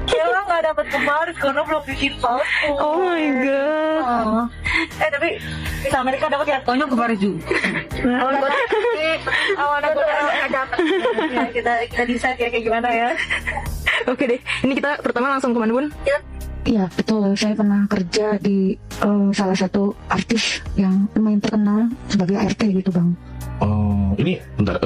Kayla nggak dapat kemarin karena belum bikin palsu. Oh my god. Tapi bisa Amerika dapat ya, Tonyo kemarin juga. Awalnya gue dapat. Kita decide ya kayak gimana ya. Oke deh, ini kita pertama langsung ke mana, Bun? Iya betul, saya pernah kerja di salah satu artis yang lumayan terkenal sebagai ART gitu bang. Oh, ini bentar,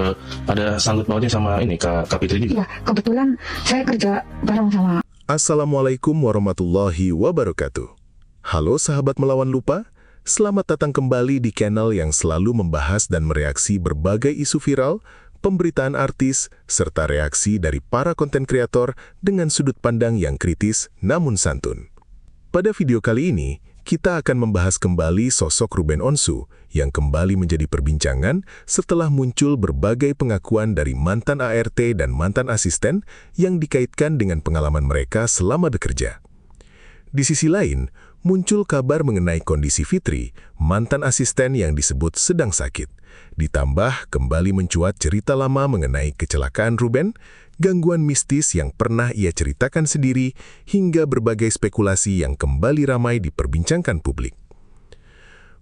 ada sangkut pautnya sama ini Kak Fitri juga? Iya, kebetulan saya kerja bareng sama. Assalamualaikum warahmatullahi wabarakatuh. Halo sahabat melawan lupa, selamat datang kembali di channel yang selalu membahas dan mereaksi berbagai isu viral, pemberitaan artis, serta reaksi dari para konten kreator dengan sudut pandang yang kritis namun santun. Pada video kali ini, kita akan membahas kembali sosok Ruben Onsu yang kembali menjadi perbincangan setelah muncul berbagai pengakuan dari mantan ART dan mantan asisten yang dikaitkan dengan pengalaman mereka selama bekerja. Di sisi lain, muncul kabar mengenai kondisi Fitri, mantan asisten yang disebut sedang sakit. Ditambah kembali mencuat cerita lama mengenai kecelakaan Ruben, gangguan mistis yang pernah ia ceritakan sendiri, hingga berbagai spekulasi yang kembali ramai diperbincangkan publik.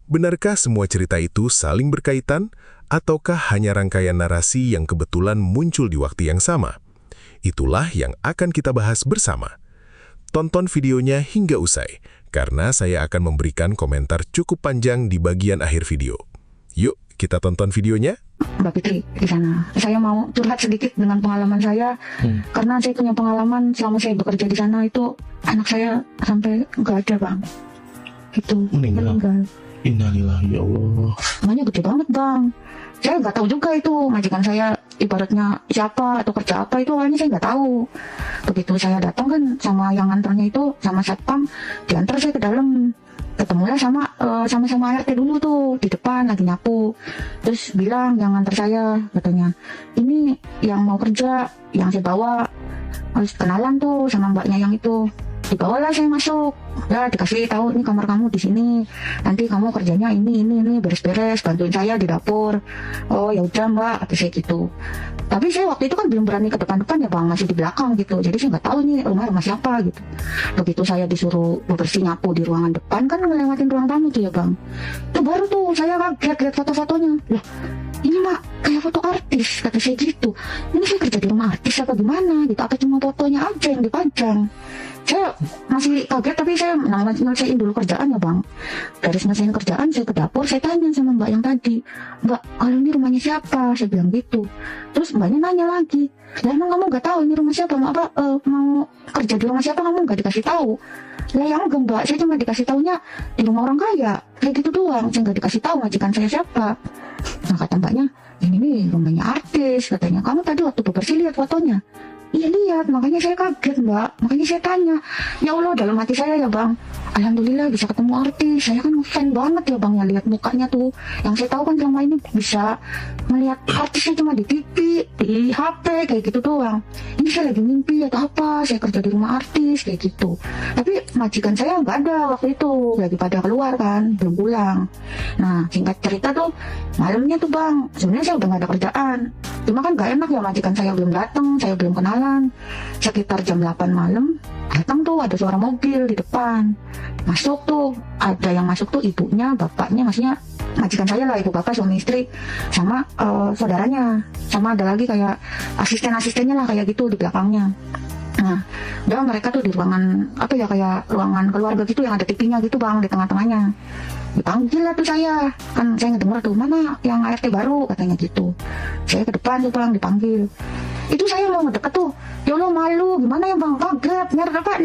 Benarkah semua cerita itu saling berkaitan, ataukah hanya rangkaian narasi yang kebetulan muncul di waktu yang sama? Itulah yang akan kita bahas bersama. Tonton videonya hingga usai, karena saya akan memberikan komentar cukup panjang di bagian akhir video. Yuk, kita tonton videonya. Mbak Fitri di sana. Saya mau curhat sedikit dengan pengalaman saya, karena saya punya pengalaman selama saya bekerja di sana itu anak saya sampai nggak ada bang. Itu meninggal. Innalillahi ya Allah. Namanya gede banget bang. Saya nggak tahu juga itu majikan saya ibaratnya siapa atau kerja apa, itu awalnya saya nggak tahu. Begitu saya datang kan sama yang antarnya itu sama satpam, diantar saya ke dalam. Ketemulah sama ART dulu tuh di depan lagi nyapu, terus bilang yang antar saya, katanya ini yang mau kerja yang saya bawa, harus kenalan tuh sama mbaknya yang itu. Dibawalah saya masuk, ya dikasih tahu ini kamar kamu di sini, nanti kamu kerjanya ini beres-beres, bantuin saya di dapur. Oh ya udah mbak, kata saya gitu. Tapi saya waktu itu kan belum berani ke depan-depan ya bang, masih di belakang gitu, jadi saya nggak tahu ini rumah siapa gitu. Begitu saya disuruh bersih nyapu di ruangan depan, kan ngelewatin ruang tamu tuh ya bang, itu baru tuh saya kaget lihat foto-fotonya. Loh, ini mak kayak foto artis, kata saya gitu. Ini saya kerja di rumah artis apa gimana gitu, apa cuma fotonya aja yang dipajang? Saya masih kaget, tapi saya nyelesain dulu kerjaan ya bang. Dari nyelesain kerjaan saya ke dapur, saya tanya sama mbak yang tadi, mbak kalau ini rumahnya siapa, saya bilang gitu. Terus mbaknya nanya lagi, lah emang kamu nggak tahu ini rumah siapa, mau kerja di rumah siapa, kamu nggak dikasih tahu? Lah yang enggak mbak, saya cuma dikasih taunya di rumah orang kaya, kayak gitu doang, saya nggak dikasih tahu majikan saya siapa. Nah kata mbaknya, ini nih rumahnya artis, katanya. Kamu tadi waktu bebersih lihat fotonya? Iya lihat, makanya saya kaget mbak, makanya saya tanya. Ya Allah, dalam hati saya ya bang, alhamdulillah bisa ketemu artis. Saya kan fan banget ya bang, ya lihat mukanya tuh. Yang saya tahu kan selama ini bisa melihat artisnya cuma di TV, di HP kayak gitu doang. Ini saya lagi mimpi atau apa, saya kerja di rumah artis kayak gitu. Tapi majikan saya nggak ada waktu itu, lagi pada keluar kan, belum pulang. Nah singkat cerita tuh, malamnya tuh bang, sebenarnya saya udah nggak ada kerjaan. Cuma kan nggak enak ya, majikan saya belum datang, saya belum kenal. Sekitar jam 8 malam datang tuh ada suara mobil di depan. Masuk tuh, ada yang masuk tuh ibunya, bapaknya, maksudnya majikan saya lah, ibu bapak suami istri sama saudaranya, sama ada lagi kayak asisten-asistennya lah kayak gitu di belakangnya. Nah, udah mereka tuh di ruangan apa ya, kayak ruangan keluarga gitu yang ada TV-nya gitu bang, di tengah-tengahnya. Dipanggil lah tuh saya, kan saya ngedenger tuh, mana yang ART baru, katanya gitu. Saya ke depan tuh bang, dipanggil. Itu saya mau ngedeket tuh, ya Allah malu, gimana ya bang, kaget,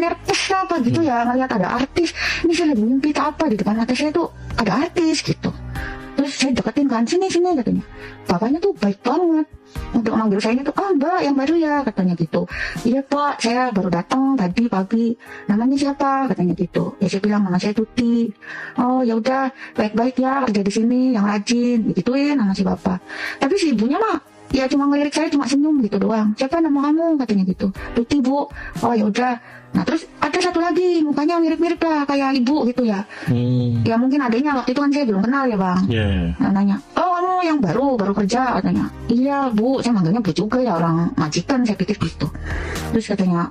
nervous apa gitu ya, ngeliat ada artis. Ini saya lagi mimpi apa, di depan mata saya tuh ada artis gitu. Terus saya deketin kan, sini katanya. Bapaknya tuh baik banget untuk manggil saya itu, mbak yang baru ya, katanya gitu. Iya pak, saya baru datang tadi pagi, namanya siapa, katanya gitu. Ya saya bilang nama saya Tuti. Oh ya udah, baik-baik ya kerja di sini, yang rajin, gituin nama si bapak. Tapi si ibunya mah ya cuma ngelirik saya, cuma senyum gitu doang. Siapa nama kamu, katanya gitu. Tuti bu. Oh ya udah. Nah terus ada satu lagi, mukanya mirip-mirip lah kayak ibu gitu ya. Ya mungkin adanya waktu itu kan saya belum kenal ya bang. Nah, nanya, oh kamu yang baru kerja katanya. Iya Bu, saya manggilnya Bu juga ya, orang majikan saya pikir gitu. Terus katanya,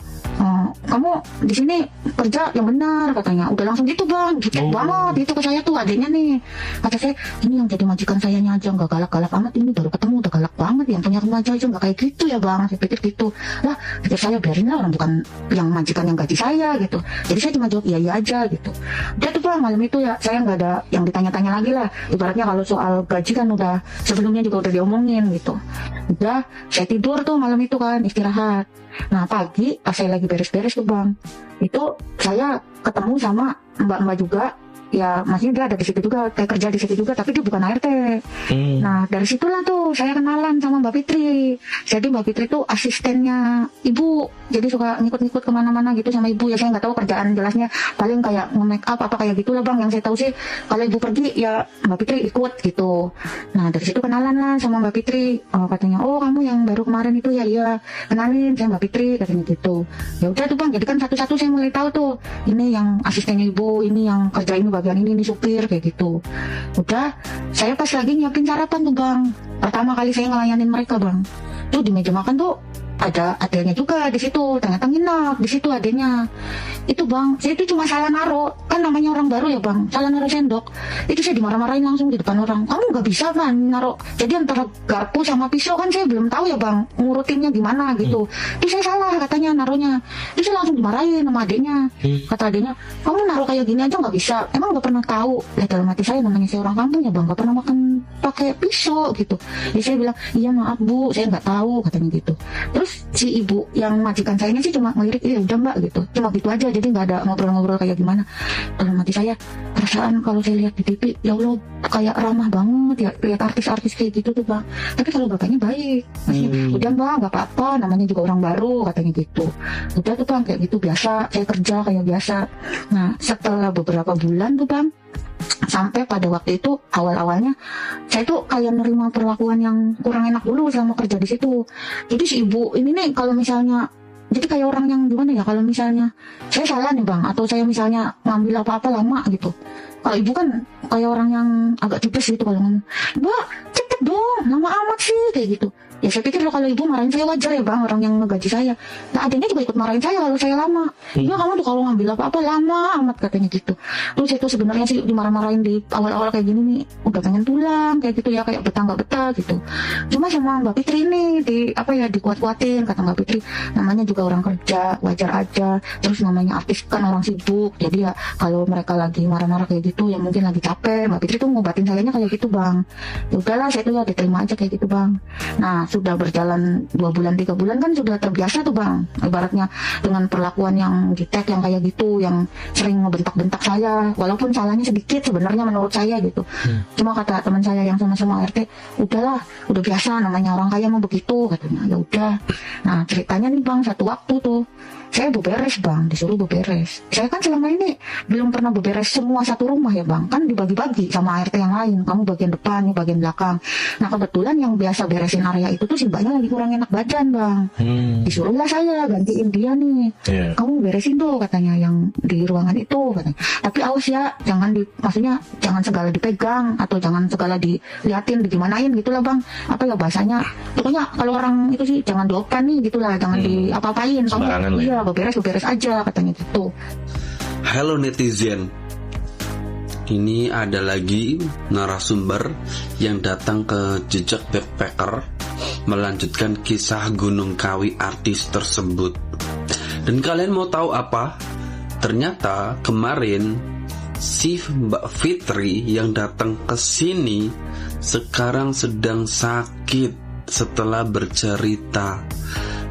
kamu di sini kerja yang benar katanya. Udah langsung gitu bang, gitu banget itu ke saya tuh adiknya nih. Kata saya, ini yang jadi majikan sayanya aja nggak galak-galak amat, ini baru ketemu udah galak banget, yang punya remaja aja nggak kayak gitu ya bang. Saya pikir gitu. Lah pikir saya biarin lah, orang bukan yang majikan yang gaji saya gitu. Jadi saya cuma jawab iya aja gitu. Udah tuh bang, malam itu ya saya nggak ada yang ditanya-tanya lagi lah. Ibaratnya kalau soal gaji kan udah sebelumnya juga udah diomongin gitu. Udah saya tidur tuh malam itu kan, istirahat. Nah pagi pas saya lagi beres-beres tuh bang, itu saya ketemu sama mbak-mbak juga. Ya maksudnya dia ada di situ juga, kayak kerja di situ juga, tapi dia bukan ART. Nah dari situlah tuh saya kenalan sama Mbak Fitri. Jadi Mbak Fitri tuh asistennya ibu, jadi suka ngikut-ngikut kemana-mana gitu sama ibu. Ya saya nggak tahu kerjaan jelasnya, paling kayak nge-make up apa kayak gitulah bang. Yang saya tahu sih kalau ibu pergi ya Mbak Fitri ikut gitu. Nah dari situ kenalan lah sama Mbak Fitri. Katanya, oh kamu yang baru kemarin itu ya, iya kenalin saya Mbak Fitri katanya gitu. Ya udah tuh bang, jadi kan satu-satu saya mulai tahu tuh, ini yang asistennya ibu, ini yang kerja ini bagian ini supir kayak gitu. Udah saya pas lagi nyiapin sarapan tuh bang, pertama kali saya ngelayanin mereka bang, tuh di meja makan tuh ada adanya juga di situ, ternyata nginap di situ adanya. Itu bang, saya itu cuma salah naruh, kan namanya orang baru ya bang, salah naruh sendok. Itu saya dimarah-marahin langsung di depan orang. Kamu nggak bisa kan naruh, jadi antara garpu sama pisau kan saya belum tahu ya bang ngurutinnya gimana gitu. Itu saya salah katanya naruhnya. Itu saya langsung dimarahin sama adiknya. Kata adiknya, kamu naruh kayak gini aja nggak bisa, emang nggak pernah tahu? Ya dalam hati saya, namanya saya orang kampung ya bang, nggak pernah makan pakai pisau gitu. Jadi saya bilang, iya maaf bu, saya nggak tahu katanya gitu. Terus si ibu yang majikan saya ini sih cuma ngelirik, iya udah mbak gitu, cuma gitu aja, jadi nggak ada ngobrol-ngobrol kayak gimana. Dalam hati saya, perasaan kalau saya lihat di TV, ya Allah kayak ramah banget ya, lihat artis-artis kayak gitu tuh bang. Tapi kalau bapaknya baik, maksudnya udah mbak nggak apa-apa, namanya juga orang baru katanya gitu. Udah tuh bang kayak gitu, biasa saya kerja kayak biasa. Nah setelah beberapa bulan tuh bang, sampai pada waktu itu awal-awalnya saya tuh kayak nerima perlakuan yang kurang enak dulu selama kerja di situ. Jadi si ibu ini nih kalau misalnya, jadi kayak orang yang gimana ya, kalau misalnya saya salah nih bang, atau saya misalnya ngambil apa-apa lama gitu, kalau ibu kan kayak orang yang agak tipes gitu kalau ngomong, mbak cepet dong, lama amat sih kayak gitu. Ya saya pikir kalau ibu marahin saya wajar ya bang, orang yang ngegaji saya. Nah adanya juga ikut marahin saya kalau saya lama. Ya kamu tuh kalau ngambil apa-apa lama amat katanya gitu. Terus itu sebenarnya sih dimarah-marahin di awal-awal kayak gini nih, udah pengen pulang kayak gitu ya, kayak betah nggak betah gitu. Cuma sama Mbak Fitri nih dikuat-kuatin, kata Mbak Fitri, namanya juga orang kerja, wajar aja. Terus namanya artis kan orang sibuk, jadi ya kalau mereka lagi marah-marah kayak gitu ya mungkin lagi capek. Mbak Fitri tuh ngobatin sayanya kayak gitu bang. Ya udahlah saya tuh ya diterima aja kayak gitu bang. Nah sudah berjalan 2 bulan 3 bulan kan sudah terbiasa tuh bang, ibaratnya dengan perlakuan yang jutek yang kayak gitu, yang sering ngebentak-bentak saya, walaupun salahnya sedikit sebenarnya menurut saya gitu. Cuma kata teman saya yang sama-sama RT, udahlah udah biasa, namanya orang kaya mau begitu katanya. Ya udah. Nah ceritanya nih bang, satu waktu tuh saya beberes bang, disuruh beberes. Saya kan selama ini belum pernah beberes semua satu rumah ya bang, kan dibagi-bagi sama ART yang lain, kamu bagian depan, bagian belakang. Nah kebetulan yang biasa beresin area itu tuh si mbaknya lagi kurang enak badan bang. Disuruhlah saya gantiin dia nih. Kamu beresin tuh katanya yang di ruangan itu katanya. Tapi awas ya, maksudnya jangan segala dipegang atau jangan segala diliatin, digimanain gitulah bang. Apa ya bahasanya, pokoknya kalau orang itu sih jangan diopen nih gitulah, jangan diapa-apain. Kamu iya beberes aja katanya gitu. Halo netizen, ini ada lagi narasumber yang datang ke Jejak Backpacker melanjutkan kisah Gunung Kawi artis tersebut. Dan kalian mau tahu apa? Ternyata kemarin si Mbak Fitri yang datang ke sini sekarang sedang sakit setelah bercerita.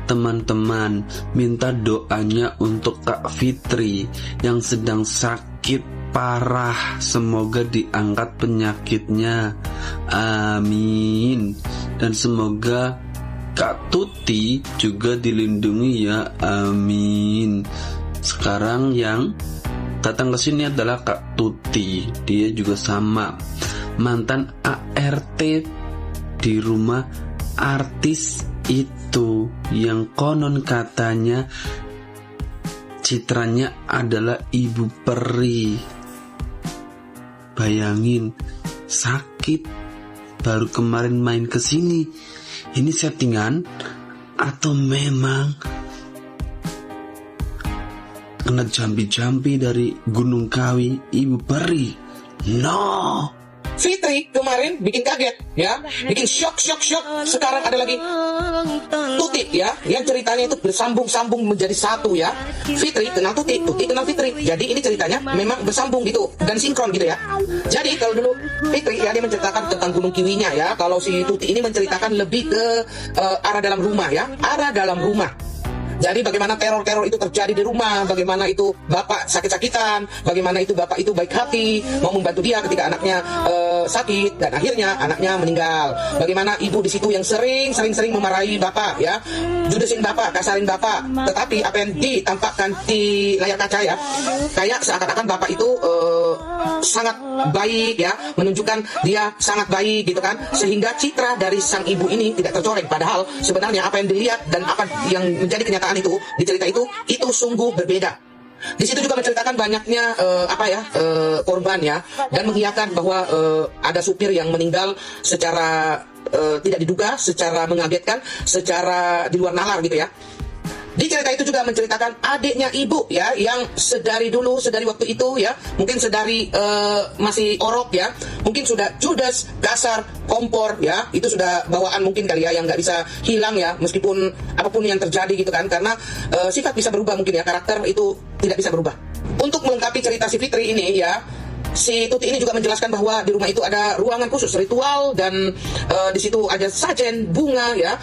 Teman-teman, minta doanya untuk Kak Fitri yang sedang sakit parah. Semoga diangkat penyakitnya. Amin. Dan semoga Kak Tuti juga dilindungi ya. Amin. Sekarang yang datang ke sini adalah Kak Tuti. Dia juga sama, mantan ART di rumah artis itu yang konon katanya citranya adalah ibu peri. Bayangin, sakit baru kemarin main ke sini. Ini settingan atau memang kena jampi-jampi dari Gunung Kawi Ibu Peri? No. Fitri kemarin bikin kaget ya, bikin shock. Sekarang ada lagi Tuti ya, yang ceritanya itu bersambung-sambung menjadi satu ya. Fitri kenal Tuti kenal Fitri. Jadi ini ceritanya memang bersambung gitu dan sinkron gitu ya. Jadi kalau dulu Fitri ya dia menceritakan tentang Gunung Kiwinya ya. Kalau si Tuti ini menceritakan lebih ke arah dalam rumah ya, arah dalam rumah. Jadi bagaimana teror-teror itu terjadi di rumah, bagaimana itu bapak sakit-sakitan, bagaimana itu bapak itu baik hati, mau membantu dia ketika anaknya sakit, dan akhirnya anaknya meninggal. Bagaimana ibu di situ yang sering memarahi bapak, ya, judesin bapak, kasarin bapak. Tetapi apa yang ditampakkan di layar kaca ya, kayak seakan-akan bapak itu sangat baik ya, menunjukkan dia sangat baik gitu kan, sehingga citra dari sang ibu ini tidak tercoreng. Padahal sebenarnya apa yang dilihat dan apa yang menjadi kenyataan itu di cerita itu sungguh berbeda. Di situ juga menceritakan banyaknya korban ya, dan mengiyakan bahwa ada supir yang meninggal secara tidak diduga, secara mengagetkan, secara di luar nalar gitu ya. Di cerita itu juga menceritakan adiknya ibu ya, yang sedari waktu itu ya, mungkin sedari masih orok ya, mungkin sudah judes, kasar, kompor ya, itu sudah bawaan mungkin kali ya, yang nggak bisa hilang ya, meskipun apapun yang terjadi gitu kan, karena sifat bisa berubah mungkin ya, karakter itu tidak bisa berubah. Untuk melengkapi cerita si Fitri ini ya, si Tuti ini juga menjelaskan bahwa di rumah itu ada ruangan khusus ritual, dan di situ ada sajen bunga ya,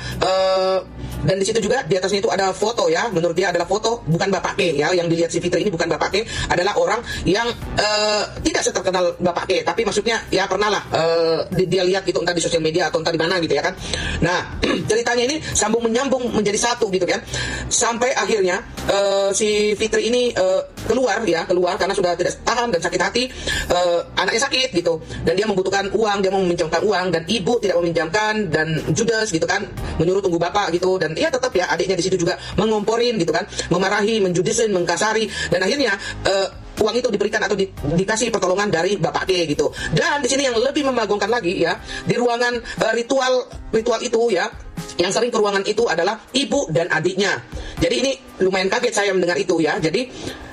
dan di situ juga di atasnya itu ada foto ya. Menurut dia adalah foto bukan Bapak K ya, yang dilihat si Fitri ini bukan Bapak K, adalah orang yang tidak seterkenal Bapak K, tapi maksudnya ya pernah lah dia lihat gitu, entah di sosial media atau entah di mana gitu ya kan. Nah ceritanya ini sambung menyambung menjadi satu gitu kan, sampai akhirnya si Fitri ini keluar karena sudah tidak tahan dan sakit hati. Anaknya sakit gitu, dan dia membutuhkan uang, dia mau meminjamkan uang, dan ibu tidak meminjamkan, dan judes gitu kan, menyuruh tunggu bapak gitu, dan ya tetap ya adiknya di situ juga mengomporin gitu kan, memarahi, menjudesin, mengkasari, dan akhirnya uang itu diberikan atau dikasih pertolongan dari Bapak K gitu. Dan di sini yang lebih membagongkan lagi ya, di ruangan ritual itu ya, yang sering ke ruangan itu adalah ibu dan adiknya. Jadi ini lumayan kaget saya mendengar itu ya. Jadi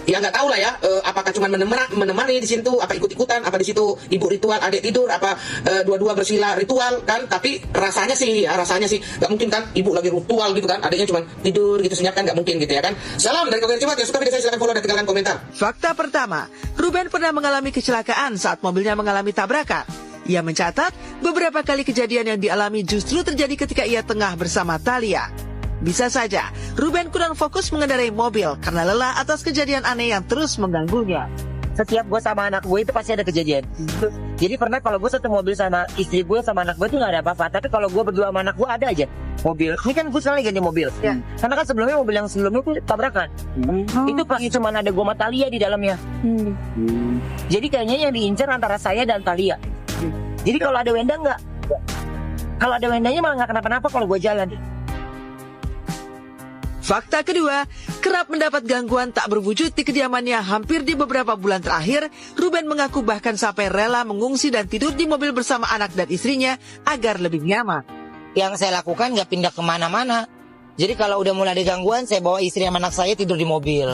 ya nggak tahu lah ya, apakah cuma menemani di situ, apa ikut-ikutan, apa di situ ibu ritual, adik tidur, apa dua-dua bersila ritual kan. Tapi rasanya sih nggak mungkin kan, ibu lagi ritual gitu kan, adiknya cuma tidur gitu senyap kan, nggak mungkin gitu ya kan. Salam dari Kogen Cimat, yang suka video saya silahkan follow dan tinggalkan komentar. Fakta pertama, Ruben pernah mengalami kecelakaan saat mobilnya mengalami tabrakan. Ia mencatat beberapa kali kejadian yang dialami justru terjadi ketika ia tengah bersama Thalia. Bisa saja, Ruben kurang fokus mengendarai mobil karena lelah atas kejadian aneh yang terus mengganggunya. Setiap gue sama anak gue itu pasti ada kejadian. Jadi pernah kalau gue satu mobil sama istri gue sama anak gue itu gak ada apa-apa. Tapi kalau gue berdua sama anak gue ada aja mobil. Ini kan gue selalu ganti mobil ya. Karena kan sebelumnya mobil yang sebelumnya itu tabrakan. Itu pasti cuma ada gue sama Thalia di dalamnya. Jadi kayaknya yang diincar antara saya dan Thalia. Jadi kalau ada Wenda enggak. Kalau ada Wendanya malah gak kenapa-napa kalau gue jalan. Fakta kedua, kerap mendapat gangguan tak berwujud di kediamannya hampir di beberapa bulan terakhir. Ruben mengaku bahkan sampai rela mengungsi dan tidur di mobil bersama anak dan istrinya agar lebih nyaman. Yang saya lakukan nggak pindah kemana-mana. Jadi kalau udah mulai ada gangguan, saya bawa istri sama anak saya tidur di mobil.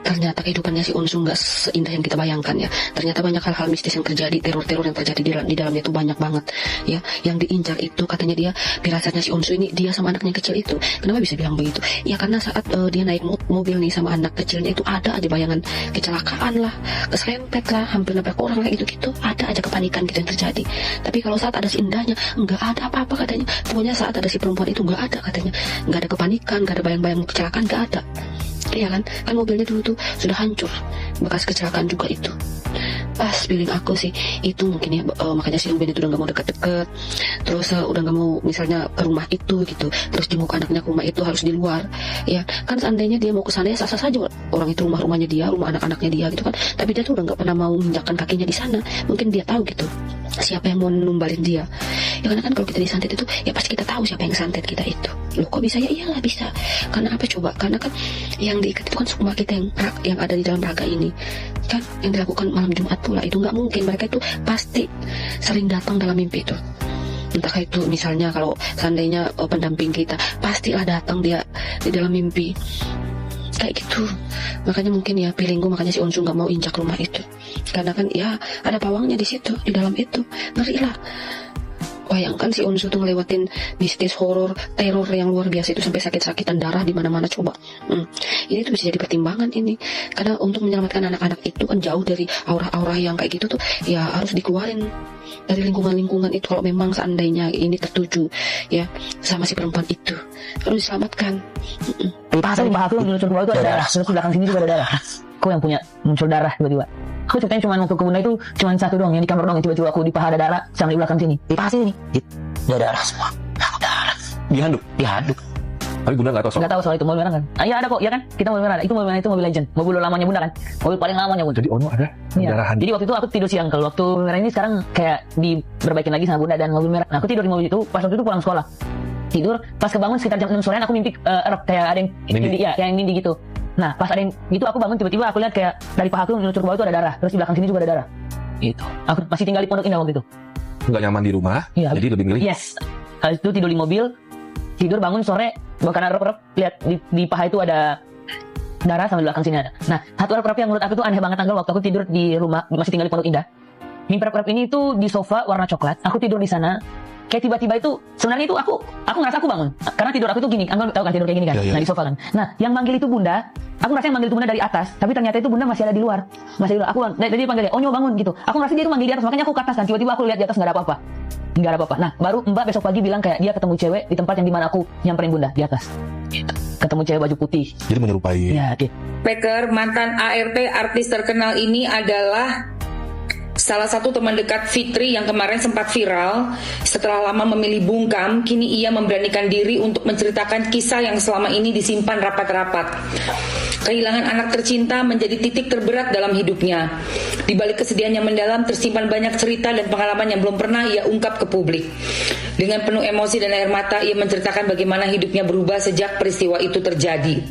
Ternyata kehidupannya si Unsu nggak seindah yang kita bayangkan ya. Ternyata banyak hal-hal mistis yang terjadi, teror-teror yang terjadi di dalamnya itu banyak banget ya. Yang diincar itu katanya dia, firasatnya si Unsu ini dia sama anaknya kecil itu. Kenapa bisa bilang begitu? Ya karena saat dia naik mobil nih sama anak kecilnya itu ada aja bayangan kecelakaan lah, keserempet lah, hampir nabrak orang kayak gitu-gitu. Ada aja kepanikan gitu yang terjadi. Tapi kalau saat ada si indahnya nggak ada apa-apa katanya. Pokoknya saat ada si perempuan itu nggak ada katanya. Nggak ada kepanikan, nggak ada bayang-bayang kecelakaan, nggak ada. Iya kan mobilnya dulu tuh sudah hancur, bekas kecelakaan juga itu. Pas feeling aku sih itu mungkin ya, makanya si Ruben itu udah gak mau deket-deket, terus udah gak mau misalnya ke rumah itu gitu, terus jenguk anaknya ke rumah itu harus di luar ya kan. Seandainya dia mau ke sana ya sah-sah saja, orang itu rumahnya dia, rumah anak-anaknya dia gitu kan, tapi dia tuh udah gak pernah mau menginjakkan kakinya di sana. Mungkin dia tahu gitu siapa yang mau numbalin dia ya, karena kan kalau kita disantet itu ya pasti kita tahu siapa yang santet kita itu. Loh kok bisa? Ya iyalah bisa. Karena apa coba? Karena kan yang diikat itu kan sukma kita yang ada di dalam raga ini. kan yang dilakukan malam Jumat pula itu nggak mungkin. Mereka itu pasti sering datang dalam mimpi itu. Entah itu misalnya kalau seandainya pendamping kita, pastilah datang dia di dalam mimpi kayak gitu. Makanya mungkin ya feelingku, makanya si Unsu nggak mau injak rumah itu, karena kan ya ada pawangnya di situ, di dalam itu. Ngeri lah. Bayangkan si Unsu tuh ngelewatin mistis, horor, teror yang luar biasa itu sampai sakit-sakitan, darah di mana-mana coba. Ini tuh bisa jadi pertimbangan ini. Karena untuk menyelamatkan anak-anak itu kan jauh dari aura-aura yang kayak gitu tuh, ya harus dikeluarin dari lingkungan-lingkungan itu. Kalau memang seandainya ini tertuju ya sama si perempuan itu, harus diselamatkan. Paha aku muncul bawah itu ada darah, terus belakang sini juga ada darah. Kau yang punya muncul darah tiba-tiba. Aku ceritanya cuma waktu ke Bunda itu cuma satu doang, yang di kamar doang, tiba-tiba aku di paha ada darah sama di belakang sini. Di paha sini ada darah semua. Aku darah. Diaduk. Tapi Bunda nggak tahu soal. Nggak tahu soal itu, mobil merah kan? Iya ada kok, ya kan? Kita mobil merah. Itu mobil legend, mobil lamanya Bunda kan? Mobil paling lamanya Bunda. Jadi Ono ada pendarahan. Jadi waktu itu aku tidur siang, kalau waktu merah ini sekarang kayak diperbaikin lagi sama Bunda dan mobil merah. Nah, aku tidur di mobil itu, pas waktu itu pulang sekolah. Tidur, pas kebangun sekitar jam 6 sorean aku mimpi kayak ada yang nindi, ya, kayak yang nindi gitu. Nah, pas ada yang gitu aku bangun, tiba-tiba aku lihat kayak dari paha aku meluncur ke bawah itu ada darah, terus di belakang sini juga ada darah. Gitu. Aku masih tinggal di Pondok Indah waktu itu. Nggak nyaman di rumah, ya, jadi lebih milih. Yes. Habis itu tidur di mobil, tidur bangun sore, karena rep-rep lihat di paha itu ada darah sama di belakang sini ada. Nah, satu rep-rep yang menurut aku tuh aneh banget tanggal waktu aku tidur di rumah, masih tinggal di Pondok Indah. Mimpi rep-rep ini tuh di sofa warna coklat. Aku tidur di sana. Kayak tiba-tiba itu sebenarnya itu aku ngerasa aku bangun karena tidur aku tuh gini, Angga tahu kan tidur kayak gini kan, nah di sofa kan. Nah yang manggil itu Bunda, aku ngerasa yang manggil itu Bunda dari atas, tapi ternyata itu Bunda masih ada di luar, masih di luar. Aku dari panggil dia, Onyo bangun gitu. Aku ngerasa dia tuh manggil di atas, makanya aku ke atas kan. Tiba-tiba aku lihat di atas nggak ada apa-apa. Nah baru Mbak besok pagi bilang kayak dia ketemu cewek di tempat yang dimana aku nyamperin Bunda di atas. Ketemu cewek baju putih. Jadi menyerupai. Ya, oke. Peker, mantan ART artis terkenal ini adalah salah satu teman dekat Fitri yang kemarin sempat viral. Setelah lama memilih bungkam, kini ia memberanikan diri untuk menceritakan kisah yang selama ini disimpan rapat-rapat. Kehilangan anak tercinta menjadi titik terberat dalam hidupnya. Di balik kesedihan yang mendalam tersimpan banyak cerita dan pengalaman yang belum pernah ia ungkap ke publik. Dengan penuh emosi dan air mata, ia menceritakan bagaimana hidupnya berubah sejak peristiwa itu terjadi.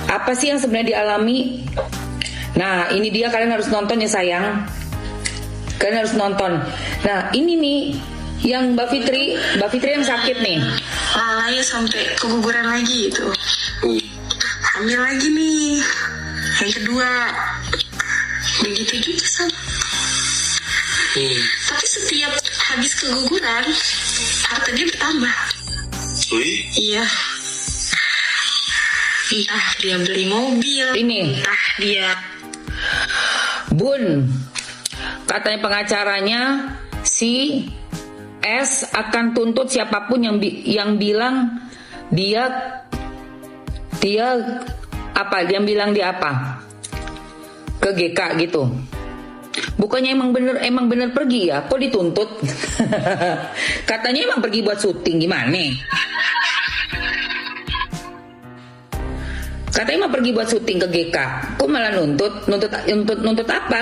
Apa sih yang sebenarnya dialami? Nah, ini dia, kalian harus nonton ya sayang. Kalian harus nonton. Nah ini nih yang Mbak Fitri yang sakit nih. Ya sampai keguguran lagi itu. Hamil lagi nih. Yang kedua begitu juga sama. Tapi setiap habis keguguran harta dia bertambah. Iya. Entah dia beli mobil. Ini. Entah dia. Bun. Katanya pengacaranya si S akan tuntut siapapun yang bilang dia apa, yang bilang dia apa ke GK gitu. Bukannya emang bener pergi ya, kok dituntut? Katanya emang pergi buat syuting, gimana? Katanya emang pergi buat syuting ke GK, kok malah nuntut apa?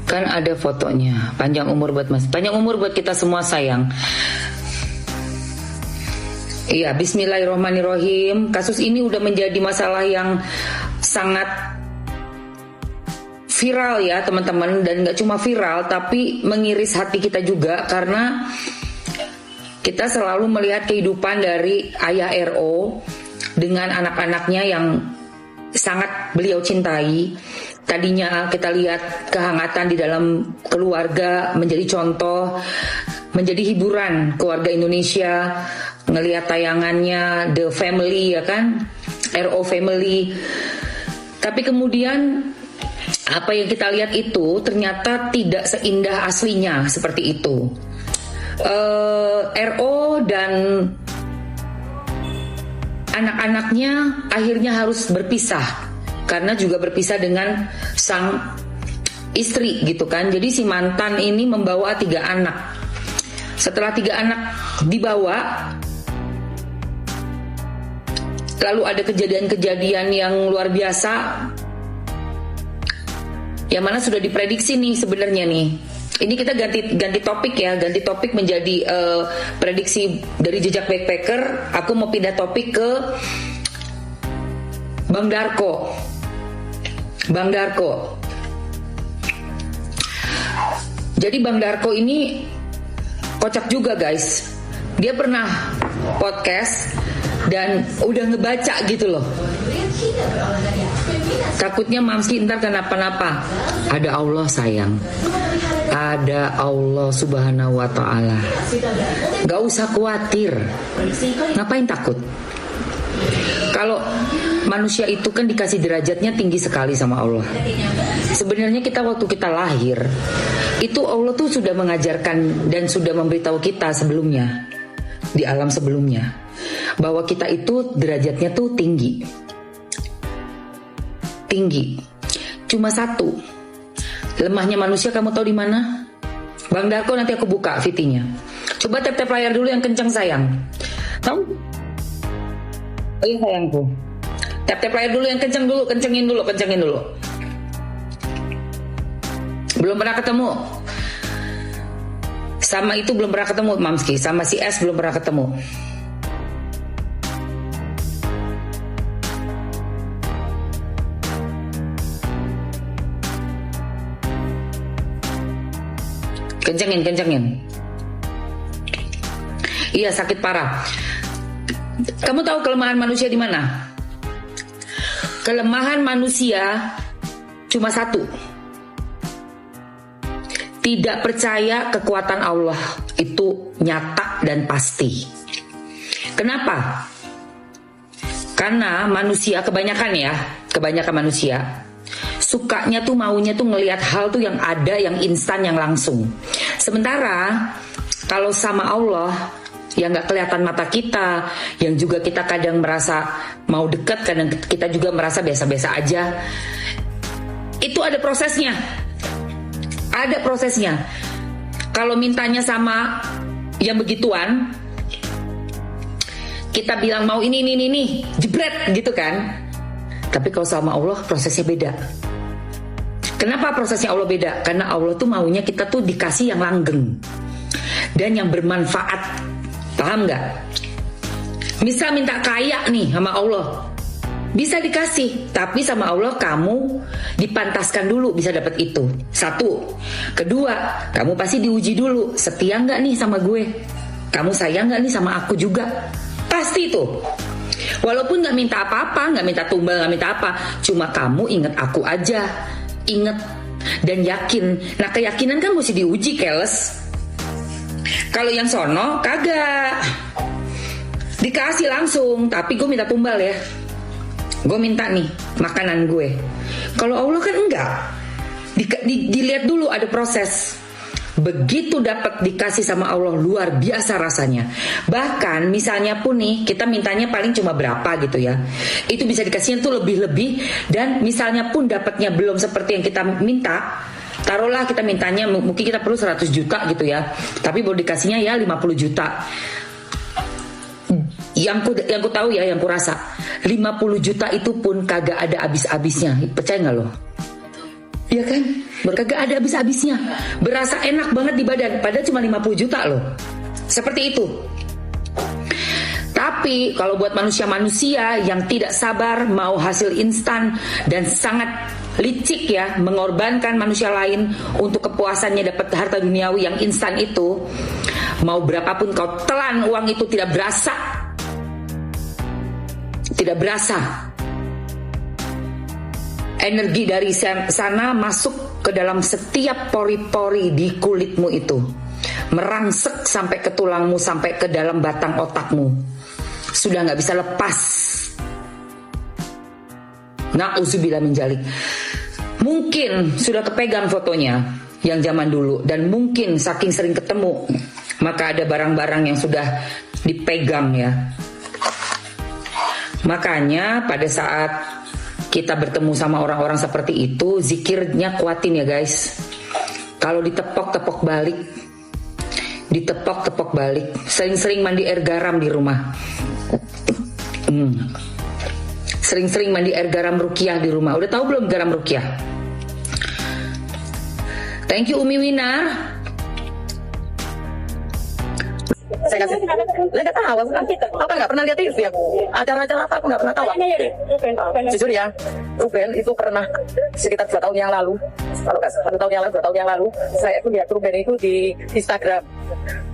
Kan ada fotonya. Panjang umur buat Mas. Panjang umur buat kita semua sayang. Iya, bismillahirrahmanirrahim. Kasus ini udah menjadi masalah yang sangat viral ya teman-teman. Dan gak cuma viral, tapi mengiris hati kita juga. Karena kita selalu melihat kehidupan dari ayah RO dengan anak-anaknya yang sangat beliau cintai. Tadinya kita lihat kehangatan di dalam keluarga menjadi contoh, menjadi hiburan keluarga Indonesia, ngelihat tayangannya The Family ya kan, RO Family. Tapi kemudian apa yang kita lihat itu ternyata tidak seindah aslinya seperti itu. RO dan anak-anaknya akhirnya harus berpisah. Karena juga berpisah dengan sang istri gitu kan. Jadi si mantan ini membawa 3 anak. Setelah 3 anak dibawa, lalu ada kejadian-kejadian yang luar biasa. Yang mana sudah diprediksi nih sebenarnya nih. Ini kita ganti topik ya, ganti topik menjadi prediksi dari jejak backpacker. Aku mau pindah topik ke Bang Darko. Bang Darko. Jadi Bang Darko ini kocak juga guys. Dia pernah podcast dan udah ngebaca gitu loh. Takutnya Mamski ntar kenapa-napa. Ada Allah sayang. Ada Allah subhanahu wa ta'ala. Gak usah khawatir. Ngapain takut? Kalau manusia itu kan dikasih derajatnya tinggi sekali sama Allah. Sebenarnya kita waktu kita lahir, itu Allah tuh sudah mengajarkan dan sudah memberitahu kita sebelumnya, di alam sebelumnya, bahwa kita itu derajatnya tuh tinggi. Tinggi. Cuma satu, lemahnya manusia kamu tahu di mana? Bang Darko nanti aku buka VT-nya. Coba tap-tap layar dulu yang kencang sayang. Tahu? Oh iya sayangku. Tap-tap layar dulu yang kencang dulu, kencengin dulu. Belum pernah ketemu. Sama itu belum pernah ketemu Mamski, sama si S belum pernah ketemu. Kencengin. Iya, sakit parah. Kamu tahu kelemahan manusia di mana? Kelemahan manusia cuma satu. Tidak percaya kekuatan Allah. Itu nyata dan pasti. Kenapa? Karena manusia kebanyakan manusia sukanya tuh maunya tuh ngelihat hal tuh yang ada, yang instan, yang langsung. Sementara kalau sama Allah yang nggak kelihatan mata kita, yang juga kita kadang merasa mau dekat, kadang kita juga merasa biasa-biasa aja. Itu ada prosesnya. Ada prosesnya. Kalau mintanya sama yang begituan, kita bilang mau ini, jebret gitu kan. Tapi kalau sama Allah prosesnya beda. Kenapa prosesnya Allah beda? Karena Allah tuh maunya kita tuh dikasih yang langgeng dan yang bermanfaat. Paham nggak? Misal minta kaya nih sama Allah, bisa dikasih, tapi sama Allah kamu dipantaskan dulu bisa dapat itu. Satu. Kedua, kamu pasti diuji dulu, setia nggak nih sama gue? Kamu sayang nggak nih sama aku juga? Pasti tuh. Walaupun nggak minta apa-apa, nggak minta tumbal, nggak minta apa, cuma kamu ingat aku aja. Ingat dan yakin. Nah keyakinan kan mesti diuji keles. Kalau yang sono kagak dikasih langsung, tapi gue minta tumbal ya. Gue minta nih makanan gue. Kalau Allah kan enggak. Dilihat dulu ada proses. Begitu dapat dikasih sama Allah luar biasa rasanya. Bahkan misalnya pun nih kita mintanya paling cuma berapa gitu ya, itu bisa dikasihnya tuh lebih-lebih. Dan misalnya pun dapatnya belum seperti yang kita minta, taruhlah kita mintanya mungkin kita perlu 100 juta gitu ya, tapi baru dikasihnya ya 50 juta. Yang ku tahu ya, yang ku rasa 50 juta itu pun kagak ada habis-habisnya. Percaya nggak lo? Iya kan? Kagak ada habis-habisnya. Berasa enak banget di badan. Padahal cuma 50 juta loh. Seperti itu. Tapi kalau buat manusia-manusia yang tidak sabar, mau hasil instan dan sangat licik ya, mengorbankan manusia lain untuk kepuasannya dapat harta duniawi yang instan itu, mau berapapun kau telan uang itu tidak berasa. Tidak berasa. Energi dari sana masuk ke dalam setiap pori-pori di kulitmu itu, merangsek sampai ke tulangmu, sampai ke dalam batang otakmu. Sudah nggak bisa lepas. Na'udzubillah min dzalik. Mungkin sudah kepegang fotonya yang zaman dulu, dan mungkin saking sering ketemu maka ada barang-barang yang sudah dipegang ya. Makanya pada saat kita bertemu sama orang-orang seperti itu, zikirnya kuatin ya guys. Kalau ditepok-tepok balik, ditepok-tepok balik. Sering-sering mandi air garam di rumah. Sering-sering mandi air garam ruqyah di rumah. Udah tahu belum garam ruqyah? Thank you Umi Winar. Saya kasih, saya nggak tahu, apa nggak pernah lihat TV aku, acara-acara apa aku nggak pernah tahu. Jujur ya, Ruben itu pernah sekitar 2 tahun yang lalu, kalau nggak 1 tahun yang lalu, 2 tahun yang lalu, saya itu lihat Ruben itu di Instagram.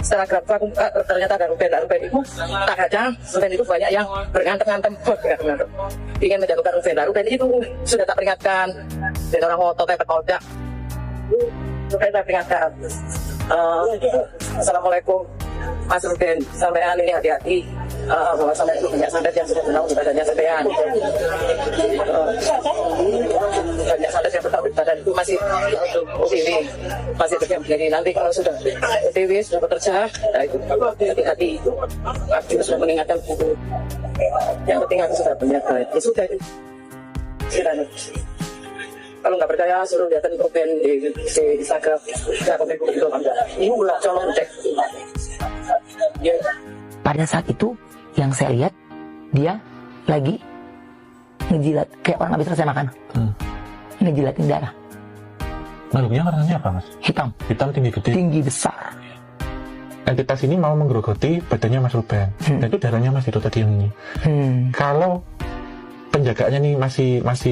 Aku ternyata ada Ruben itu tak ada, Ruben itu banyak yang berantem-antem, ingin menjatuhkan Ruben. Ruben itu sudah tak peringatkan, dan orang ngotot tepet kodak. Saya peringatkan. Assalamualaikum Mas Ruben, sampean ini hati-hati bahwa sampai itu banyak santet yang sudah tahu badannya sampean. Banyak santet yang tahu badan itu masih OTW, masih begini. Nanti kalau sudah OTW sudah bekerja, nah itu hati-hati. Aku juga sudah mengingatkan itu. Yang penting aku sudah berniat baik. Ya sudah itu. Silahkan. Kalau nggak percaya suruh lihat Ruben di Instagram. Ya komen itu enggak. Ini ulah colong cek. Pada saat itu yang saya lihat dia lagi ngejilat kayak orang habis selesai makan. Ngejilatin darah. Makhluknya warnanya apa, Mas? Hitam. Hitam tinggi gede. Tinggi besar. Entitas ini mau menggerogoti badannya Mas Ruben. Dan itu darahnya Mas itu tadi yang ini. Kalau penjagaannya nih masih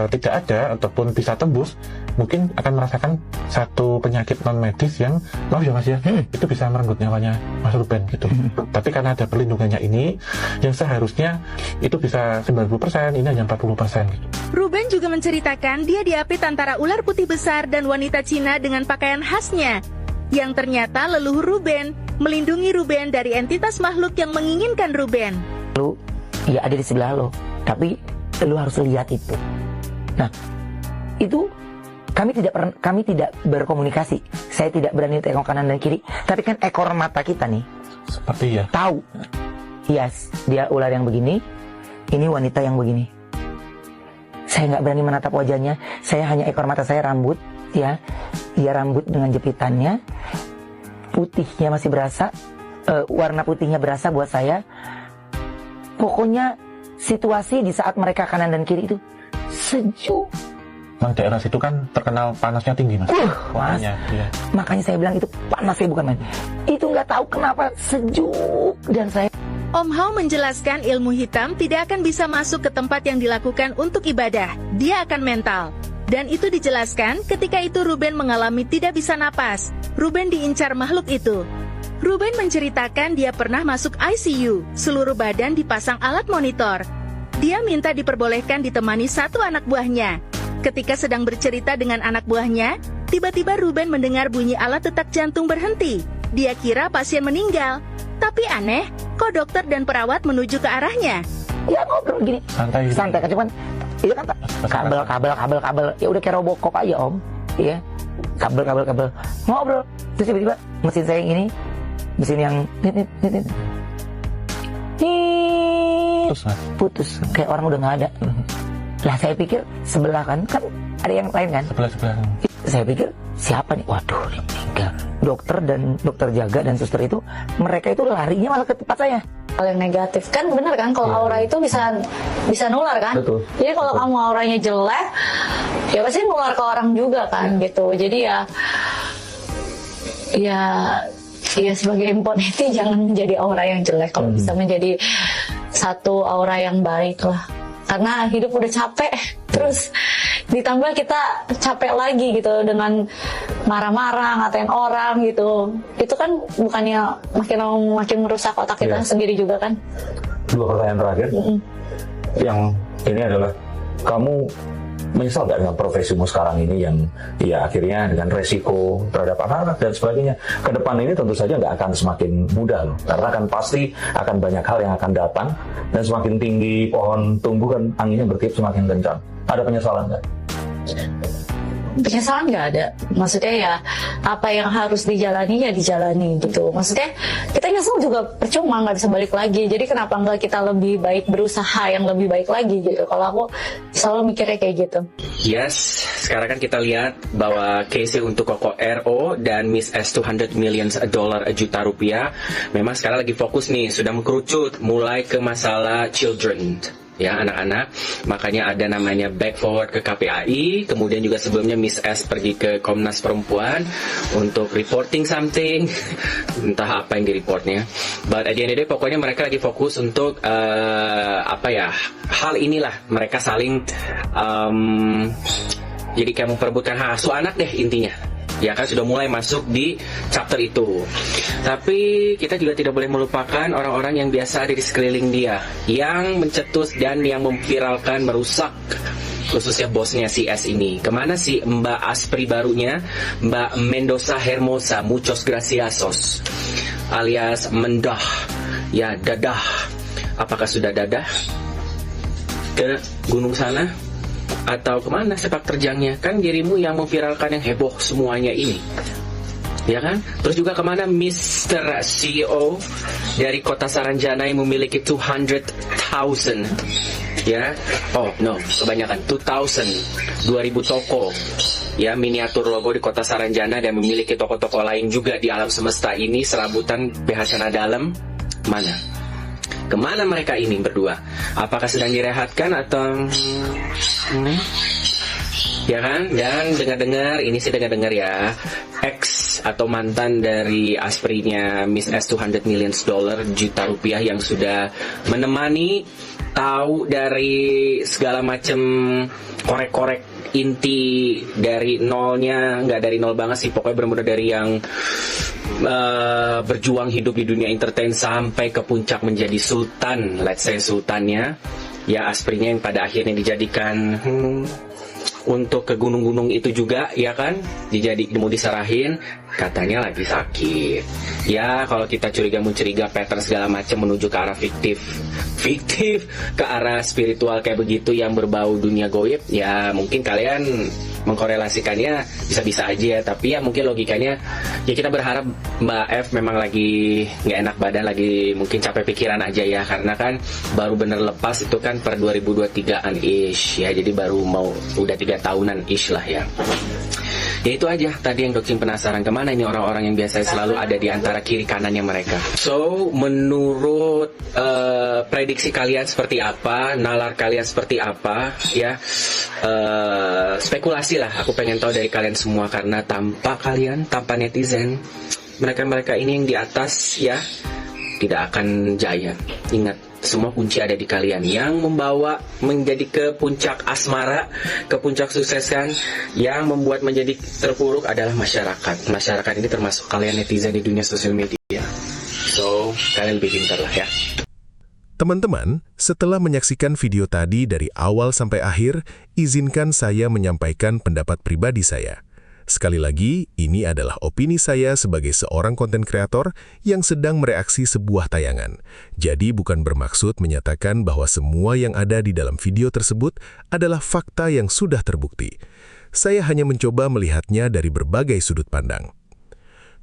tidak ada ataupun bisa tembus, mungkin akan merasakan satu penyakit non medis yang maaf ya Mas ya, itu bisa merenggut nyawanya Mas Ruben gitu. Tapi karena ada perlindungannya ini, yang seharusnya itu bisa 90%, ini hanya 40% gitu. Ruben juga menceritakan dia diapit antara ular putih besar dan wanita Cina dengan pakaian khasnya, yang ternyata leluhur Ruben melindungi Ruben dari entitas makhluk yang menginginkan Ruben. Lu ya ada di sebelah lo, tapi lu harus lihat itu. Nah, itu kami tidak berkomunikasi. Saya tidak berani tengok kanan dan kiri. Tapi kan ekor mata kita nih, seperti ya, tahu. Yes, dia ular yang begini, ini wanita yang begini. Saya nggak berani menatap wajahnya. Saya hanya ekor mata saya, rambut, ya, dia rambut dengan jepitannya, putihnya masih berasa, warna putihnya berasa buat saya. Pokoknya situasi di saat mereka kanan dan kiri itu sejuk. Memang daerah situ kan terkenal panasnya tinggi Mas. Mas. Ya. Makanya saya bilang itu panasnya bukan main. Itu nggak tahu kenapa sejuk dan saya. Om Hao menjelaskan ilmu hitam tidak akan bisa masuk ke tempat yang dilakukan untuk ibadah. Dia akan mental. Dan itu dijelaskan ketika itu Ruben mengalami tidak bisa napas. Ruben diincar makhluk itu. Ruben menceritakan dia pernah masuk ICU, seluruh badan dipasang alat monitor. Dia minta diperbolehkan ditemani 1 anak buahnya. Ketika sedang bercerita dengan anak buahnya, tiba-tiba Ruben mendengar bunyi alat detak jantung berhenti. Dia kira pasien meninggal. Tapi aneh, kok dokter dan perawat menuju ke arahnya? Ya ngobrol gini, santai kan, cuman itu kan kabel. Ya udah kayak Robocop aja Om, ya kabel. Ngobrol, terus tiba-tiba mesin saya yang ini, mesin yang putus, kayak orang udah nggak ada. Lah saya pikir sebelah kan ada yang lain kan? Sebelah. Saya pikir siapa nih? Waduh, dia meninggal. Dokter dan dokter jaga dan suster itu, mereka itu larinya malah ke tempat saya. Hal yang negatif kan benar kan, kalau aura itu bisa nular kan. Betul. Jadi kalau kamu auranya jelek, ya pasti nular ke orang juga kan gitu. Jadi ya sebagai imponeti jangan menjadi aura yang jelek, kalau bisa menjadi satu aura yang baik lah. Karena hidup udah capek, terus ditambah kita capek lagi gitu dengan marah-marah, ngatain orang gitu. Itu kan bukannya makin merusak otak kita sendiri juga kan. 2 pertanyaan terakhir. Yang ini adalah, kamu menyesal nggak dengan profesimu sekarang ini yang ya akhirnya dengan resiko terhadap anak-anak dan sebagainya ke depan ini tentu saja nggak akan semakin mudah loh, karena kan pasti akan banyak hal yang akan datang dan semakin tinggi pohon tumbuh kan anginnya bertiup semakin kencang. Ada penyesalan nggak? Penyesalan nggak ada, maksudnya ya apa yang harus dijalani ya dijalani gitu. Maksudnya kita nyesel juga percuma, nggak bisa balik lagi. Jadi kenapa nggak kita lebih baik berusaha yang lebih baik lagi gitu. Kalau aku selalu mikirnya kayak gitu. Yes, sekarang kan kita lihat bahwa case untuk Koko RO dan Miss S $200 million juta rupiah memang sekarang lagi fokus nih, sudah mengkerucut mulai ke masalah children. ya anak-anak. Makanya ada namanya back forward ke KPAI, kemudian juga sebelumnya Miss S pergi ke Komnas Perempuan untuk reporting something, entah apa yang di-reportnya. But at the end of the day, pokoknya mereka lagi fokus untuk hal inilah, mereka saling jadi kayak memperebutkan hak asuh anak deh intinya. Ya kan, sudah mulai masuk di chapter itu. Tapi kita juga tidak boleh melupakan orang-orang yang biasa ada di sekeliling dia, yang mencetus dan yang memviralkan, merusak, khususnya bosnya si S ini. Kemana sih Mbak Aspri barunya, Mbak Mendoza Hermosa Muchos Graciosos alias Mendah, ya dadah. Apakah sudah dadah ke gunung sana? Atau kemana sepak terjangnya? Kan dirimu yang memviralkan yang heboh semuanya ini, ya kan? Terus juga kemana Mr. CEO dari Kota Saranjana yang memiliki 200,000, ya? Oh no, kebanyakan 2,000 toko, ya, miniatur logo di Kota Saranjana, dan memiliki toko-toko lain juga di alam semesta ini, serabutan PH Cana Dalam. Mana? Kemana mereka ini berdua? Apakah sedang direhatkan atau ya kan? Dan dengar-dengar, ini sih dengar-dengar ya, ex atau mantan dari Asprinya Miss S $200 million juta rupiah yang sudah menemani, tahu dari segala macam korek-korek inti dari nolnya, nggak dari nol banget sih, pokoknya benar-benar dari yang berjuang hidup di dunia entertain sampai ke puncak menjadi sultan, let's say sultannya, ya Asprinya yang pada akhirnya dijadikan untuk ke gunung-gunung itu juga, ya kan, mau diserahin, katanya lagi sakit. Ya kalau kita curiga pattern segala macam menuju ke arah fiktif ke arah spiritual kayak begitu yang berbau dunia goib, ya mungkin kalian mengkorelasikannya bisa-bisa aja, tapi ya mungkin logikanya ya kita berharap Mbak F memang lagi nggak enak badan, lagi mungkin capek pikiran aja ya, karena kan baru bener lepas itu kan per 2023an ish ya, jadi baru mau udah 3 tahunan ish lah ya. Ya itu aja tadi yang Dokcing penasaran, kemana ini orang-orang yang biasanya selalu ada di antara kiri kanannya mereka. So menurut prediksi kalian seperti apa, nalar kalian seperti apa ya, spekulasi lah, aku pengen tahu dari kalian semua, karena tanpa kalian, tanpa netizen, mereka-mereka ini yang di atas ya tidak akan jaya. Ingat, semua kunci ada di kalian. Yang membawa menjadi ke puncak asmara, ke puncak suksesan, yang membuat menjadi terpuruk adalah masyarakat. Masyarakat ini termasuk kalian netizen di dunia sosial media. So, kalian lebih pintar lah ya. Teman-teman, setelah menyaksikan video tadi dari awal sampai akhir, izinkan saya menyampaikan pendapat pribadi saya. Sekali lagi, ini adalah opini saya sebagai seorang konten kreator yang sedang mereaksi sebuah tayangan. Jadi bukan bermaksud menyatakan bahwa semua yang ada di dalam video tersebut adalah fakta yang sudah terbukti. Saya hanya mencoba melihatnya dari berbagai sudut pandang.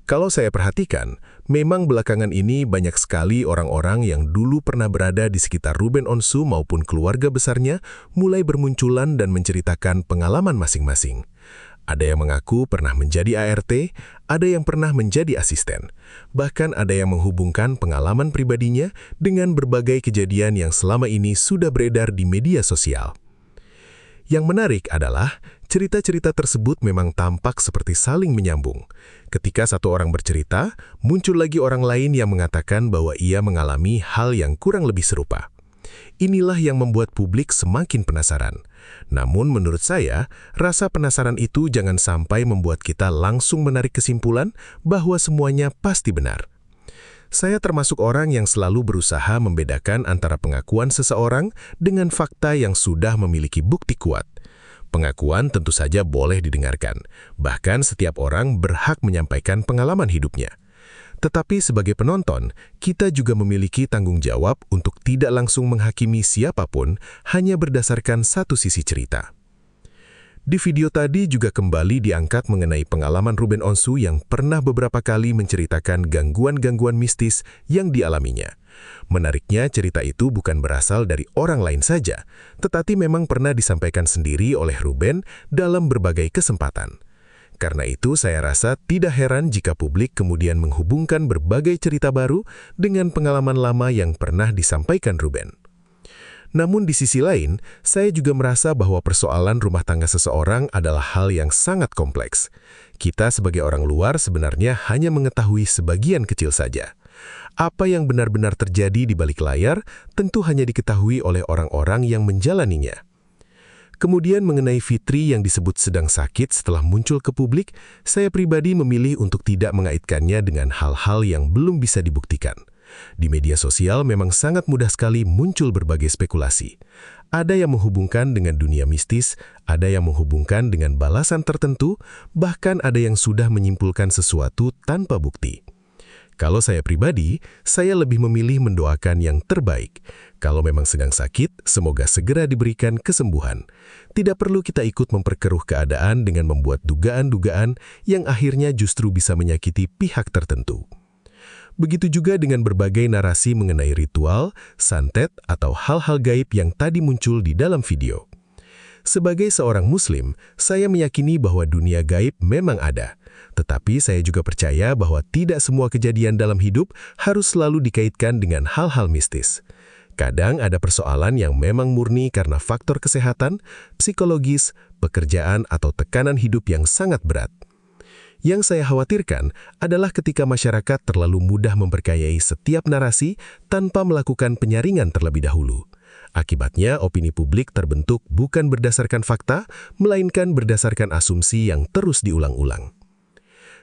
Kalau saya perhatikan, memang belakangan ini banyak sekali orang-orang yang dulu pernah berada di sekitar Ruben Onsu maupun keluarga besarnya mulai bermunculan dan menceritakan pengalaman masing-masing. Ada yang mengaku pernah menjadi ART, ada yang pernah menjadi asisten. Bahkan ada yang menghubungkan pengalaman pribadinya dengan berbagai kejadian yang selama ini sudah beredar di media sosial. Yang menarik adalah, cerita-cerita tersebut memang tampak seperti saling menyambung. Ketika satu orang bercerita, muncul lagi orang lain yang mengatakan bahwa ia mengalami hal yang kurang lebih serupa. Inilah yang membuat publik semakin penasaran. Namun menurut saya, rasa penasaran itu jangan sampai membuat kita langsung menarik kesimpulan bahwa semuanya pasti benar. Saya termasuk orang yang selalu berusaha membedakan antara pengakuan seseorang dengan fakta yang sudah memiliki bukti kuat. Pengakuan tentu saja boleh didengarkan, bahkan setiap orang berhak menyampaikan pengalaman hidupnya. Tetapi sebagai penonton, kita juga memiliki tanggung jawab untuk tidak langsung menghakimi siapapun hanya berdasarkan satu sisi cerita. Di video tadi juga kembali diangkat mengenai pengalaman Ruben Onsu yang pernah beberapa kali menceritakan gangguan-gangguan mistis yang dialaminya. Menariknya, cerita itu bukan berasal dari orang lain saja, tetapi memang pernah disampaikan sendiri oleh Ruben dalam berbagai kesempatan. Karena itu, saya rasa tidak heran jika publik kemudian menghubungkan berbagai cerita baru dengan pengalaman lama yang pernah disampaikan Ruben. Namun di sisi lain, saya juga merasa bahwa persoalan rumah tangga seseorang adalah hal yang sangat kompleks. Kita sebagai orang luar sebenarnya hanya mengetahui sebagian kecil saja. Apa yang benar-benar terjadi di balik layar tentu hanya diketahui oleh orang-orang yang menjalaninya. Kemudian mengenai Fitri yang disebut sedang sakit setelah muncul ke publik, saya pribadi memilih untuk tidak mengaitkannya dengan hal-hal yang belum bisa dibuktikan. Di media sosial memang sangat mudah sekali muncul berbagai spekulasi. Ada yang menghubungkan dengan dunia mistis, ada yang menghubungkan dengan balasan tertentu, bahkan ada yang sudah menyimpulkan sesuatu tanpa bukti. Kalau saya pribadi, saya lebih memilih mendoakan yang terbaik. Kalau memang sedang sakit, semoga segera diberikan kesembuhan. Tidak perlu kita ikut memperkeruh keadaan dengan membuat dugaan-dugaan yang akhirnya justru bisa menyakiti pihak tertentu. Begitu juga dengan berbagai narasi mengenai ritual, santet, atau hal-hal gaib yang tadi muncul di dalam video. Sebagai seorang Muslim, saya meyakini bahwa dunia gaib memang ada. Tetapi saya juga percaya bahwa tidak semua kejadian dalam hidup harus selalu dikaitkan dengan hal-hal mistis. Kadang ada persoalan yang memang murni karena faktor kesehatan, psikologis, pekerjaan, atau tekanan hidup yang sangat berat. Yang saya khawatirkan adalah ketika masyarakat terlalu mudah mempercayai setiap narasi tanpa melakukan penyaringan terlebih dahulu. Akibatnya, opini publik terbentuk bukan berdasarkan fakta, melainkan berdasarkan asumsi yang terus diulang-ulang.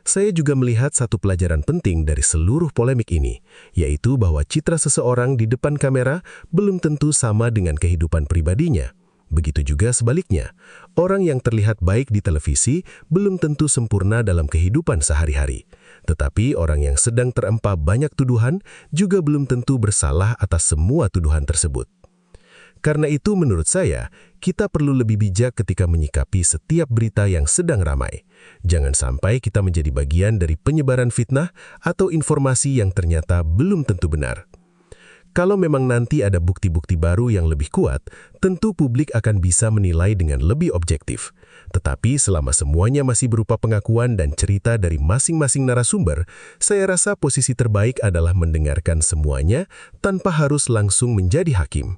Saya juga melihat satu pelajaran penting dari seluruh polemik ini, yaitu bahwa citra seseorang di depan kamera belum tentu sama dengan kehidupan pribadinya. Begitu juga sebaliknya, orang yang terlihat baik di televisi belum tentu sempurna dalam kehidupan sehari-hari. Tetapi orang yang sedang terempa banyak tuduhan juga belum tentu bersalah atas semua tuduhan tersebut. Karena itu menurut saya, kita perlu lebih bijak ketika menyikapi setiap berita yang sedang ramai. Jangan sampai kita menjadi bagian dari penyebaran fitnah atau informasi yang ternyata belum tentu benar. Kalau memang nanti ada bukti-bukti baru yang lebih kuat, tentu publik akan bisa menilai dengan lebih objektif. Tetapi selama semuanya masih berupa pengakuan dan cerita dari masing-masing narasumber, saya rasa posisi terbaik adalah mendengarkan semuanya tanpa harus langsung menjadi hakim.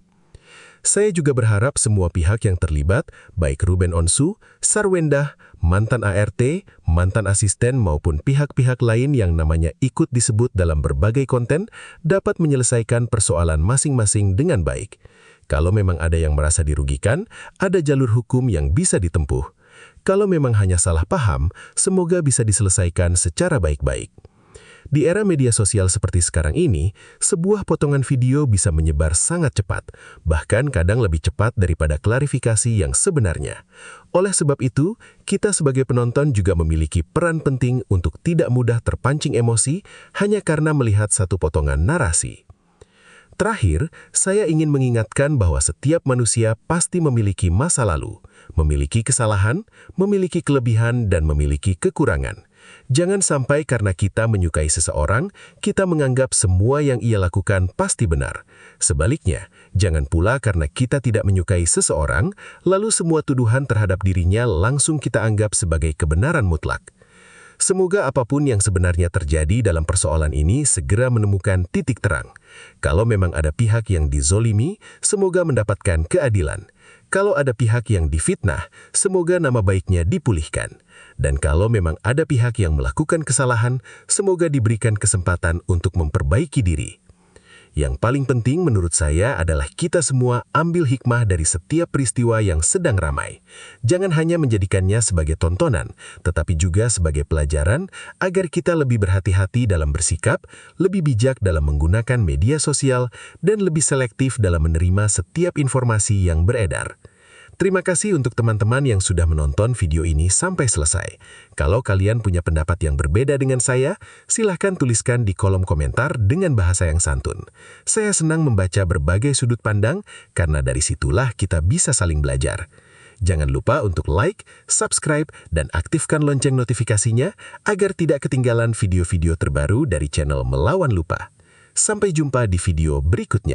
Saya juga berharap semua pihak yang terlibat, baik Ruben Onsu, Sarwendah, mantan ART, mantan asisten maupun pihak-pihak lain yang namanya ikut disebut dalam berbagai konten, dapat menyelesaikan persoalan masing-masing dengan baik. Kalau memang ada yang merasa dirugikan, ada jalur hukum yang bisa ditempuh. Kalau memang hanya salah paham, semoga bisa diselesaikan secara baik-baik. Di era media sosial seperti sekarang ini, sebuah potongan video bisa menyebar sangat cepat, bahkan kadang lebih cepat daripada klarifikasi yang sebenarnya. Oleh sebab itu, kita sebagai penonton juga memiliki peran penting untuk tidak mudah terpancing emosi hanya karena melihat satu potongan narasi. Terakhir, saya ingin mengingatkan bahwa setiap manusia pasti memiliki masa lalu, memiliki kesalahan, memiliki kelebihan, dan memiliki kekurangan. Jangan sampai karena kita menyukai seseorang, kita menganggap semua yang ia lakukan pasti benar. Sebaliknya, jangan pula karena kita tidak menyukai seseorang, lalu semua tuduhan terhadap dirinya langsung kita anggap sebagai kebenaran mutlak. Semoga apapun yang sebenarnya terjadi dalam persoalan ini segera menemukan titik terang. Kalau memang ada pihak yang dizolimi, semoga mendapatkan keadilan. Kalau ada pihak yang difitnah, semoga nama baiknya dipulihkan. Dan kalau memang ada pihak yang melakukan kesalahan, semoga diberikan kesempatan untuk memperbaiki diri. Yang paling penting menurut saya adalah kita semua ambil hikmah dari setiap peristiwa yang sedang ramai. Jangan hanya menjadikannya sebagai tontonan, tetapi juga sebagai pelajaran agar kita lebih berhati-hati dalam bersikap, lebih bijak dalam menggunakan media sosial, dan lebih selektif dalam menerima setiap informasi yang beredar. Terima kasih untuk teman-teman yang sudah menonton video ini sampai selesai. Kalau kalian punya pendapat yang berbeda dengan saya, silahkan tuliskan di kolom komentar dengan bahasa yang santun. Saya senang membaca berbagai sudut pandang, karena dari situlah kita bisa saling belajar. Jangan lupa untuk like, subscribe, dan aktifkan lonceng notifikasinya agar tidak ketinggalan video-video terbaru dari channel Melawan Lupa. Sampai jumpa di video berikutnya.